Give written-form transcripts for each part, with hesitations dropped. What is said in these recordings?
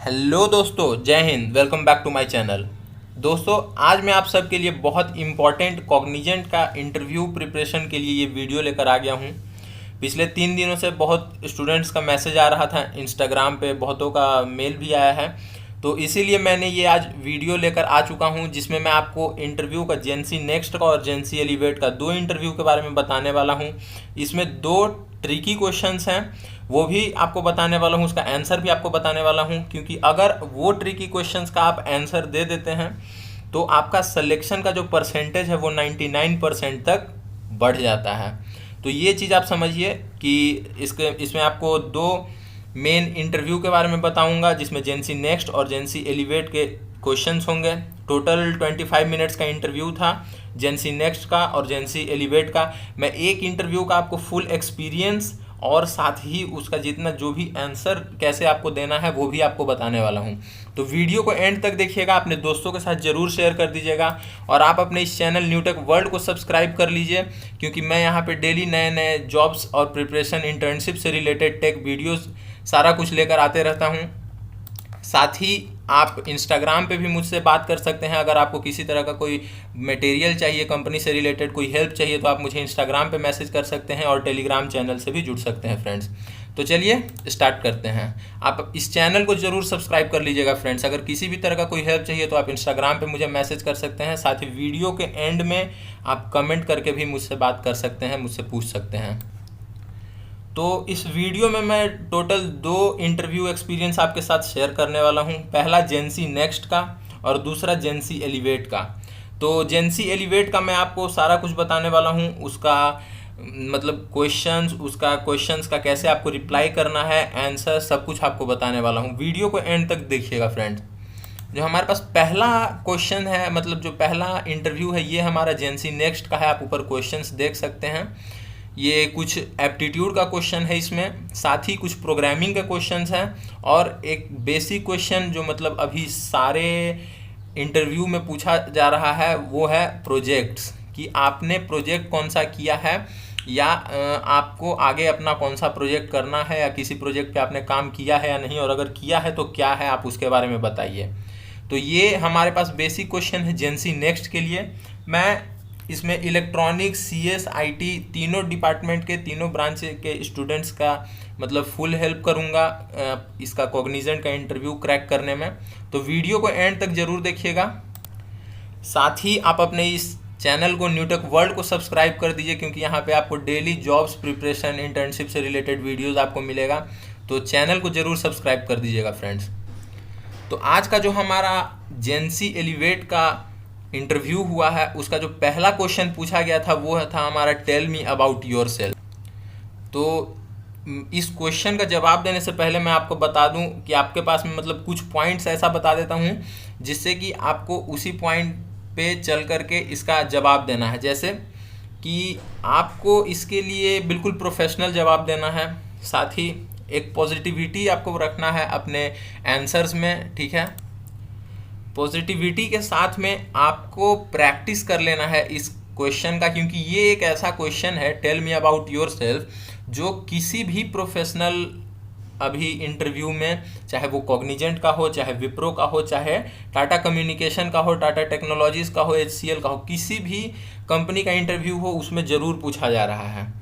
Hello दोस्तों, जय हिंद। Welcome back to my channel. दोस्तों, आज मैं आप सबके लिए बहुत इम्पॉर्टेंट कॉग्निजेंट का इंटरव्यू प्रिपरेशन के लिए ये वीडियो लेकर आ गया हूँ। पिछले 3 दिनों से बहुत स्टूडेंट्स का मैसेज आ रहा था, इंस्टाग्राम पे बहुतों का मेल भी आया है, तो इसीलिए मैंने ये आज वीडियो लेकर आ चुका हूँ जिसमें मैं आपको इंटरव्यू का जेएनसी नेक्स्ट का और जेएनसी एलिवेट का दो इंटरव्यू के बारे में बताने वाला हूँ। इसमें दो ट्रिकी क्वेश्चंस हैं, वो भी आपको बताने वाला हूँ, उसका आंसर भी आपको बताने वाला हूँ, क्योंकि अगर वो ट्रिकी क्वेश्चंस का आप आंसर दे देते हैं तो आपका सिलेक्शन का जो परसेंटेज है वो 99% तक बढ़ जाता है। तो ये चीज़ आप समझिए कि इसमें आपको दो मेन इंटरव्यू के बारे में बताऊंगा, जिसमें जेएनसी नेक्स्ट और जेएनसी एलिवेट के क्वेश्चंस होंगे। टोटल 25 मिनट्स का इंटरव्यू था जेएनसी नेक्स्ट का और जेएनसी एलिवेट का। मैं एक इंटरव्यू का आपको फुल एक्सपीरियंस और साथ ही उसका जितना जो भी आंसर कैसे आपको देना है वो भी आपको बताने वाला हूँ। तो वीडियो को एंड तक देखिएगा, अपने दोस्तों के साथ ज़रूर शेयर कर दीजिएगा और आप अपने इस चैनल न्यूटेक वर्ल्ड को सब्सक्राइब कर लीजिए, क्योंकि मैं यहाँ पे डेली नए नए जॉब्स और प्रिपरेशन इंटर्नशिप से रिलेटेड टेक वीडियोस सारा कुछ लेकर आते रहता हूँ। साथ ही आप इंस्टाग्राम पे भी मुझसे बात कर सकते हैं। अगर आपको किसी तरह का कोई मटेरियल चाहिए, कंपनी से रिलेटेड कोई हेल्प चाहिए, तो आप मुझे इंस्टाग्राम पे मैसेज कर सकते हैं और टेलीग्राम चैनल से भी जुड़ सकते हैं फ्रेंड्स। तो चलिए स्टार्ट करते हैं। आप इस चैनल को ज़रूर सब्सक्राइब कर लीजिएगा फ्रेंड्स। अगर किसी भी तरह का कोई हेल्प चाहिए तो आप इंस्टाग्राम पे मुझे मैसेज कर सकते हैं। साथ ही वीडियो के एंड में आप कमेंट करके भी मुझसे बात कर सकते हैं, मुझसे पूछ सकते हैं। तो इस वीडियो में मैं टोटल दो इंटरव्यू एक्सपीरियंस आपके साथ शेयर करने वाला हूँ। पहला जेएनसी नेक्स्ट का और दूसरा जेएनसी एलिवेट का। तो जेएनसी एलिवेट का मैं आपको सारा कुछ बताने वाला हूँ, उसका मतलब क्वेश्चंस का कैसे आपको रिप्लाई करना है, आंसर सब कुछ आपको बताने वाला हूँ। वीडियो को एंड तक देखिएगा फ्रेंड्स। जो हमारे पास पहला क्वेश्चन है, मतलब जो पहला इंटरव्यू है, ये हमारा जेएनसी नेक्स्ट का है। आप ऊपर क्वेश्चंस देख सकते हैं। ये कुछ एप्टीट्यूड का क्वेश्चन है इसमें, साथ ही कुछ प्रोग्रामिंग के क्वेश्चंस हैं और एक बेसिक क्वेश्चन जो मतलब अभी सारे इंटरव्यू में पूछा जा रहा है वो है प्रोजेक्ट्स, कि आपने प्रोजेक्ट कौन सा किया है या आपको आगे अपना कौन सा प्रोजेक्ट करना है, या किसी प्रोजेक्ट पे आपने काम किया है या नहीं, और अगर किया है तो क्या है, आप उसके बारे में बताइए। तो ये हमारे पास बेसिक क्वेश्चन है जेएनसी नेक्स्ट के लिए। मैं इसमें इलेक्ट्रॉनिक्स, सीएस, आईटी तीनों डिपार्टमेंट के तीनों ब्रांच के स्टूडेंट्स का मतलब फुल हेल्प करूंगा इसका कॉग्निजेंट का इंटरव्यू क्रैक करने में। तो वीडियो को एंड तक ज़रूर देखिएगा। साथ ही आप अपने इस चैनल को न्यूटेक वर्ल्ड को सब्सक्राइब कर दीजिए, क्योंकि यहाँ पे आपको डेली जॉब्स प्रिपरेशन इंटर्नशिप से रिलेटेड वीडियोस आपको मिलेगा। तो चैनल को ज़रूर सब्सक्राइब कर दीजिएगा फ्रेंड्स। तो आज का जो हमारा जेएनसी एलिवेट का इंटरव्यू हुआ है, उसका जो पहला क्वेश्चन पूछा गया था वो था हमारा tell me about yourself. तो इस क्वेश्चन का जवाब देने से पहले मैं आपको बता दूं कि आपके पास में मतलब कुछ पॉइंट्स ऐसा बता देता हूं जिससे कि आपको उसी पॉइंट पे चल करके इसका जवाब देना है। जैसे कि आपको इसके लिए बिल्कुल प्रोफेशनल जवाब देना है, साथ ही एक पॉजिटिविटी आपको रखना है अपने आंसर्स में, ठीक है। पॉजिटिविटी के साथ में आपको प्रैक्टिस कर लेना है इस क्वेश्चन का, क्योंकि ये एक ऐसा क्वेश्चन है, tell me about yourself, जो किसी भी प्रोफेशनल अभी इंटरव्यू में, चाहे वो कॉग्निजेंट का हो, चाहे विप्रो का हो, चाहे टाटा कम्युनिकेशन का हो, टाटा टेक्नोलॉजीज का हो, एचसीएल का हो, किसी भी कंपनी का इंटरव्यू हो, उसमें ज़रूर पूछा जा रहा है,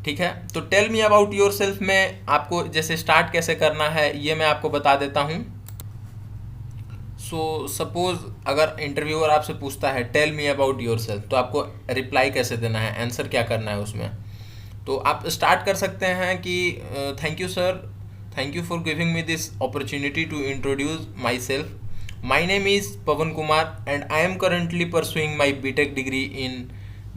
ठीक है। तो tell me about yourself में आपको जैसे स्टार्ट कैसे करना है ये मैं आपको बता देता हूँ। सो सपोज अगर इंटरव्यूअर आपसे पूछता है tell me about yourself, तो आपको रिप्लाई कैसे देना है, आंसर क्या करना है उसमें। तो आप स्टार्ट कर सकते हैं कि thank you sir, thank you for giving me this opportunity to introduce myself. My name is Pawan Kumar and I am currently pursuing my BTech degree in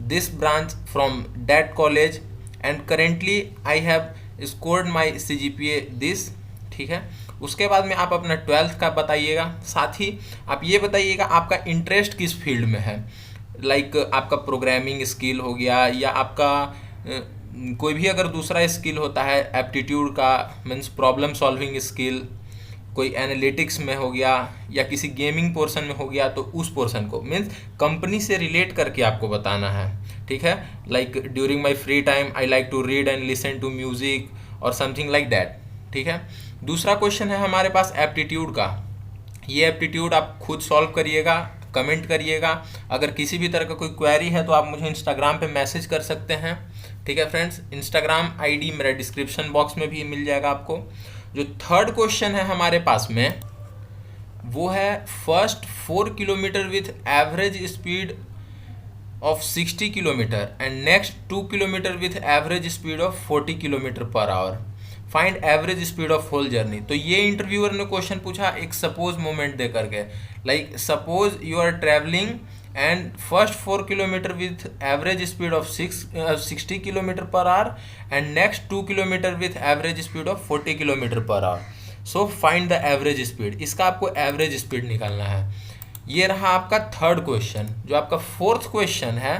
this branch from that college and currently I have scored my CGPA this, ठीक है। उसके बाद में आप अपना 12th का बताइएगा। साथ ही आप ये बताइएगा आपका इंटरेस्ट किस फील्ड में है, लाइक आपका प्रोग्रामिंग स्किल हो गया, या आपका कोई भी अगर दूसरा स्किल होता है एप्टीट्यूड का, मीन्स प्रॉब्लम सॉल्विंग स्किल, कोई एनालिटिक्स में हो गया या किसी गेमिंग पोर्शन में हो गया, तो उस पोर्शन को मीन्स कंपनी से रिलेट करके आपको बताना है, ठीक है। Like during my free time I like to read and listen to music और समथिंग लाइक दैट, ठीक है। दूसरा क्वेश्चन है हमारे पास एप्टीट्यूड का। ये एप्टीट्यूड आप खुद सॉल्व करिएगा, कमेंट करिएगा। अगर किसी भी तरह का कोई क्वेरी है तो आप मुझे इंस्टाग्राम पे मैसेज कर सकते हैं। ठीक है फ्रेंड्स, इंस्टाग्राम आईडी मेरा डिस्क्रिप्शन बॉक्स में भी मिल जाएगा आपको। जो थर्ड क्वेश्चन है हमारे पास में वो है first 4 kilometre with average speed of 60 kilometre and next 2 kilometre with average speed of 40 kilometre per hour, find average speed of whole journey. तो ये इंटरव्यूअर ने क्वेश्चन पूछा एक सपोज मोमेंट दे करके, like suppose you are travelling and first 4 kilometre with average speed of 60 kilometre per hour and next 2 kilometre with average speed of 40 kilometre per hour, so find the average speed. इसका आपको average speed निकालना है। ये रहा आपका third question. जो आपका fourth question है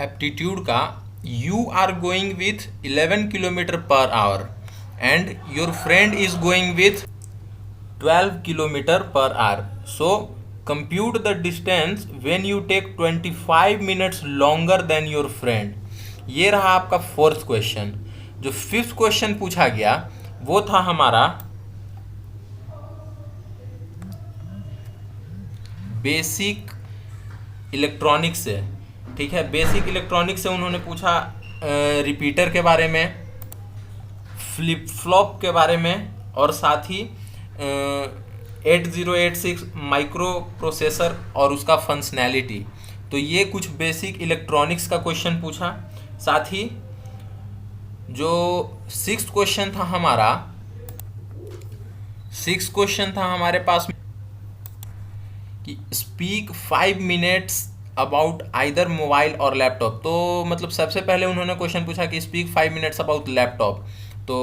एप्टीट्यूड का, you are going with 11 kilometre per hour and your friend is going with 12 kilometre per hour, so compute the distance when you take 25 minutes longer than your friend. ये रहा आपका fourth question. जो fifth question पूछा गया वो था हमारा basic electronics से। ठीक है, बेसिक इलेक्ट्रॉनिक्स से उन्होंने पूछा रिपीटर के बारे में, फ्लिप फ्लॉप के बारे में और साथ ही 8086 माइक्रो प्रोसेसर और उसका फंक्शनैलिटी। तो ये कुछ बेसिक इलेक्ट्रॉनिक्स का क्वेश्चन पूछा। साथ ही जो सिक्स्थ क्वेश्चन था हमारे पास कि speak 5 minutes about either mobile और लैपटॉप। तो मतलब सबसे पहले उन्होंने क्वेश्चन पूछा कि स्पीक 5 मिनट्स अबाउट लैपटॉप। तो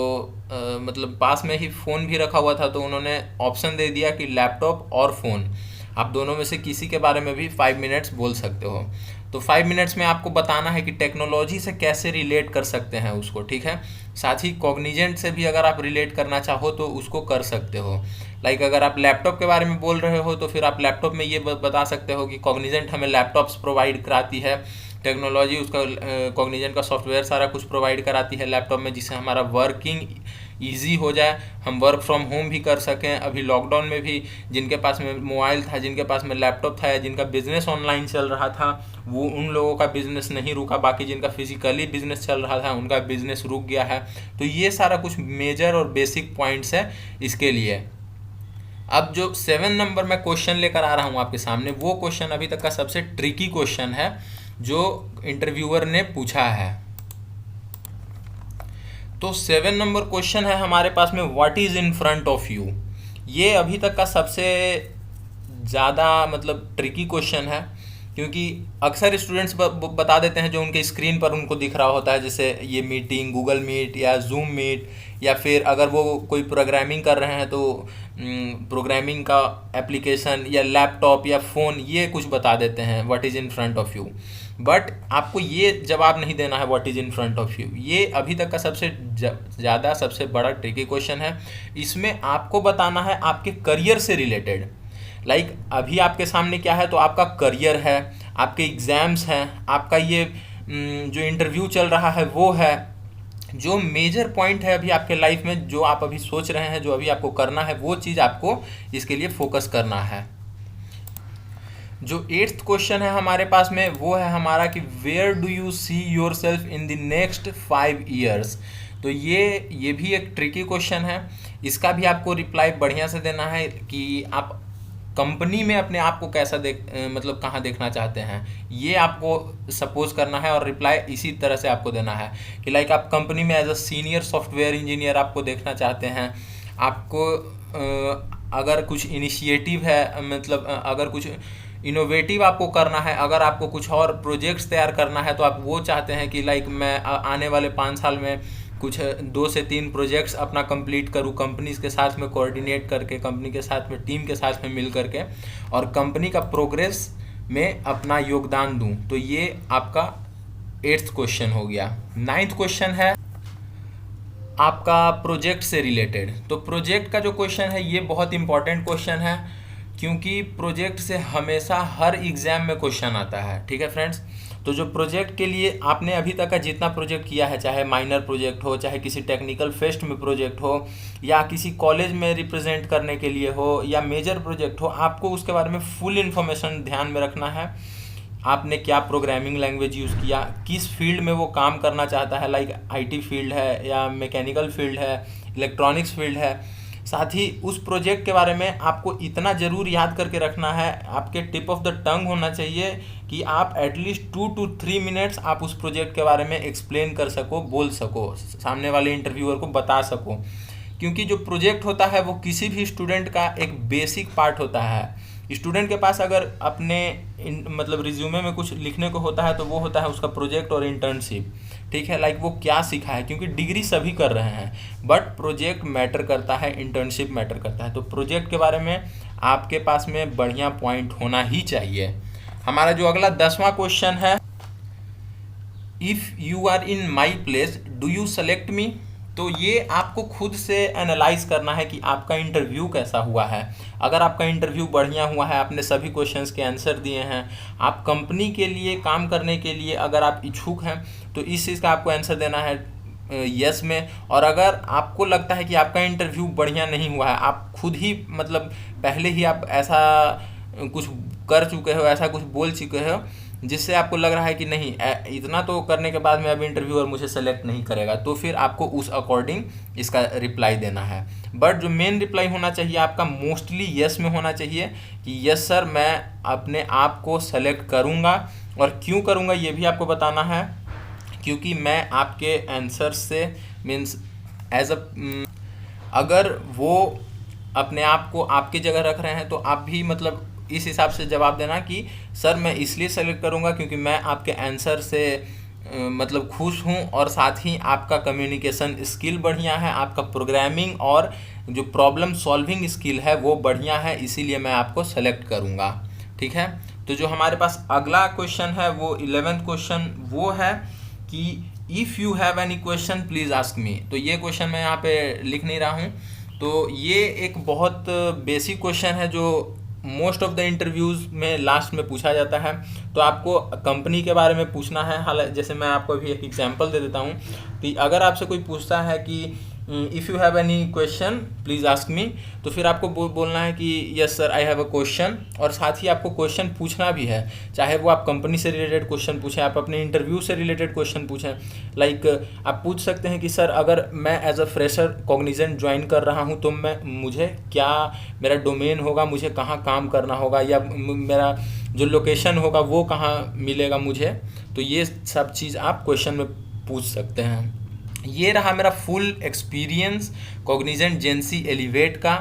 मतलब पास में ही फ़ोन भी रखा हुआ था, तो उन्होंने ऑप्शन दे दिया कि लैपटॉप और फ़ोन, आप दोनों में से किसी के बारे में भी 5 मिनट्स बोल सकते हो। तो 5 मिनट्स में आपको बताना है कि टेक्नोलॉजी से कैसे रिलेट कर सकते हैं उसको। ठीक है, साथ ही कॉग्निजेंट से भी अगर आप रिलेट करना चाहो तो उसको कर सकते हो। लाइक अगर आप लैपटॉप के बारे में बोल रहे हो तो फिर आप लैपटॉप में ये बता सकते हो कि कॉग्निजेंट हमें लैपटॉप्स प्रोवाइड कराती है, टेक्नोलॉजी उसका कॉग्निजेंट का सॉफ्टवेयर सारा कुछ प्रोवाइड कराती है लैपटॉप में, जिससे हमारा वर्किंग ईजी हो जाए, हम वर्क फ्रॉम होम भी कर सकें। अभी लॉकडाउन में भी जिनके पास में मोबाइल था, जिनके पास में लैपटॉप था या जिनका बिजनेस ऑनलाइन चल रहा था, वो उन लोगों का बिजनेस नहीं रुका। बाकी जिनका फिजिकली बिजनेस चल रहा था उनका बिजनेस रुक गया है। तो ये सारा कुछ मेजर और बेसिक पॉइंट्स है इसके लिए। अब जो 7 नंबर में क्वेश्चन लेकर आ रहा हूँ आपके सामने, वो क्वेश्चन अभी तक का सबसे ट्रिकी क्वेश्चन है जो इंटरव्यूअर ने पूछा है। तो 7 नंबर क्वेश्चन है हमारे पास में, what is in front of you. ये अभी तक का सबसे ज़्यादा मतलब ट्रिकी क्वेश्चन है, क्योंकि अक्सर स्टूडेंट्स बता देते हैं जो उनके स्क्रीन पर उनको दिख रहा होता है, जैसे ये मीटिंग गूगल मीट या जूम मीट, या फिर अगर वो कोई प्रोग्रामिंग कर रहे हैं तो प्रोग्रामिंग का एप्लीकेशन या लैपटॉप या फ़ोन, ये कुछ बता देते हैं what is in front of you. But आपको ये जवाब नहीं देना है what is in front of you. ये अभी तक का सबसे ज़्यादा सबसे बड़ा ट्रिकी क्वेश्चन है। इसमें आपको बताना है आपके करियर से रिलेटेड। लाइक अभी आपके सामने क्या है, तो आपका करियर है, आपके एग्ज़ाम्स हैं, आपका ये जो इंटरव्यू चल रहा है वो है, जो मेजर पॉइंट है अभी आपके लाइफ में, जो आप अभी सोच रहे हैं, जो अभी आपको करना है, वो चीज़ आपको इसके लिए फोकस करना है। जो 8th क्वेश्चन है हमारे पास में वो है हमारा कि where do you see yourself in the next 5 years। तो ये भी एक ट्रिकी क्वेश्चन है। इसका भी आपको रिप्लाई बढ़िया से देना है कि आप कंपनी में अपने आप को कैसा मतलब कहाँ देखना चाहते हैं, ये आपको सपोज करना है और रिप्लाई इसी तरह से आपको देना है कि लाइक आप कंपनी में as a senior software engineer आपको देखना चाहते हैं। आपको अगर कुछ इनिशिएटिव है, मतलब अगर कुछ इनोवेटिव आपको करना है, अगर आपको कुछ और प्रोजेक्ट्स तैयार करना है, तो आप वो चाहते हैं कि लाइक मैं आने वाले 5 साल में कुछ 2 से 3 प्रोजेक्ट्स अपना कंप्लीट करूँ, कंपनीज के साथ में कोऑर्डिनेट करके, कंपनी के साथ में, टीम के साथ में मिल करके, और कंपनी का प्रोग्रेस में अपना योगदान दूँ। तो ये आपका 8th क्वेश्चन हो गया। 9th क्वेश्चन है आपका प्रोजेक्ट से रिलेटेड। तो प्रोजेक्ट का जो क्वेश्चन है ये बहुत इंपॉर्टेंट क्वेश्चन है, क्योंकि प्रोजेक्ट से हमेशा हर एग्ज़ाम में क्वेश्चन आता है। ठीक है फ्रेंड्स, तो जो प्रोजेक्ट के लिए आपने अभी तक का जितना प्रोजेक्ट किया है, चाहे माइनर प्रोजेक्ट हो, चाहे किसी टेक्निकल फेस्ट में प्रोजेक्ट हो, या किसी कॉलेज में रिप्रेजेंट करने के लिए हो, या मेजर प्रोजेक्ट हो, आपको उसके बारे में फुल इन्फॉर्मेशन ध्यान में रखना है। आपने क्या प्रोग्रामिंग लैंग्वेज यूज़ किया, किस फील्ड में वो काम करना चाहता है, लाइक आईटी फील्ड है या मैकेनिकल फील्ड है, इलेक्ट्रॉनिक्स फील्ड है। साथ ही उस प्रोजेक्ट के बारे में आपको इतना ज़रूर याद करके रखना है, आपके टिप ऑफ द टंग होना चाहिए कि आप एटलीस्ट 2 to 3 मिनट्स आप उस प्रोजेक्ट के बारे में एक्सप्लेन कर सको, बोल सको, सामने वाले इंटरव्यूअर को बता सको। क्योंकि जो प्रोजेक्ट होता है वो किसी भी स्टूडेंट का एक बेसिक पार्ट होता है। स्टूडेंट के पास अगर अपने मतलब रिज्यूमे में कुछ लिखने को होता है तो वो होता है उसका प्रोजेक्ट और इंटर्नशिप, ठीक है, लाइक वो क्या सीखा है, क्योंकि डिग्री सभी कर रहे हैं, बट प्रोजेक्ट मैटर करता है, इंटर्नशिप मैटर करता है। तो प्रोजेक्ट के बारे में आपके पास में बढ़िया पॉइंट होना ही चाहिए। हमारा जो अगला 10वां क्वेश्चन है, if you are in my place do you select me. तो ये आपको खुद से एनालाइज करना है कि आपका इंटरव्यू कैसा हुआ है। अगर आपका इंटरव्यू बढ़िया हुआ है, आपने सभी क्वेश्चंस के आंसर दिए हैं, आप कंपनी के लिए काम करने के लिए अगर आप इच्छुक हैं, तो इस चीज़ का आपको आंसर देना है यस में। और अगर आपको लगता है कि आपका इंटरव्यू बढ़िया नहीं हुआ है, आप खुद ही मतलब पहले ही आप ऐसा कुछ कर चुके हो, ऐसा कुछ बोल चुके हो जिससे आपको लग रहा है कि नहीं, इतना तो करने के बाद में अब इंटरव्यूअर मुझे सेलेक्ट नहीं करेगा, तो फिर आपको उस अकॉर्डिंग इसका रिप्लाई देना है। बट जो मेन रिप्लाई होना चाहिए आपका मोस्टली यस में होना चाहिए कि यस सर, मैं अपने आप को सेलेक्ट करूँगा। और क्यों करूँगा ये भी आपको बताना है, क्योंकि मैं आपके आंसर से मीन्स एज अगर वो अपने आप को आपकी जगह रख रहे हैं तो आप भी मतलब इस हिसाब से जवाब देना कि सर मैं इसलिए सेलेक्ट करूंगा क्योंकि मैं आपके आंसर से मतलब खुश हूं, और साथ ही आपका कम्युनिकेशन स्किल बढ़िया है, आपका प्रोग्रामिंग और जो प्रॉब्लम सॉल्विंग स्किल है वो बढ़िया है, इसीलिए मैं आपको सेलेक्ट करूंगा। ठीक है, तो जो हमारे पास अगला क्वेश्चन है वो 11th क्वेश्चन वो है कि if you have any question please ask me. तो ये क्वेश्चन मैं यहाँ पे लिख नहीं रहा हूँ, तो ये एक बहुत बेसिक क्वेश्चन है जो मोस्ट ऑफ द इंटरव्यूज़ में लास्ट में पूछा जाता है। तो आपको कंपनी के बारे में पूछना है। हालांकि जैसे मैं आपको अभी एक एग्जांपल दे देता हूँ कि अगर आपसे कोई पूछता है कि if you have any question please ask me, तो फिर आपको बोलना है कि yes sir I have a question, और साथ ही आपको क्वेश्चन पूछना भी है, चाहे वो आप कंपनी से रिलेटेड क्वेश्चन पूछें, आप अपने इंटरव्यू से रिलेटेड क्वेश्चन पूछें। लाइक आप पूछ सकते हैं कि सर अगर मैं as a fresher Cognizant join कर रहा हूं तो मुझे क्या मेरा डोमेन होगा, मुझे कहाँ काम करना होगा, या मेरा जो लोकेशन होगा वो कहाँ मिलेगा मुझे। तो ये सब चीज़ आप क्वेश्चन में पूछ सकते हैं। ये रहा मेरा फुल एक्सपीरियंस कॉग्निजेंट जेंसी एलिवेट का।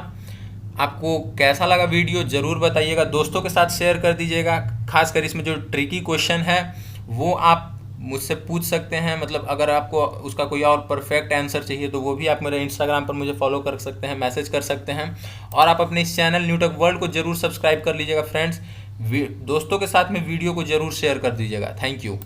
आपको कैसा लगा वीडियो ज़रूर बताइएगा, दोस्तों के साथ शेयर कर दीजिएगा। खासकर इसमें जो ट्रिकी क्वेश्चन है वो आप मुझसे पूछ सकते हैं, मतलब अगर आपको उसका कोई और परफेक्ट आंसर चाहिए तो वो भी आप मेरे इंस्टाग्राम पर मुझे फॉलो कर सकते हैं, मैसेज कर सकते हैं। और आप अपने इस चैनल न्यूटेक वर्ल्ड को ज़रूर सब्सक्राइब कर लीजिएगा फ्रेंड्स। दोस्तों के साथ में वीडियो को ज़रूर शेयर कर दीजिएगा। Thank you.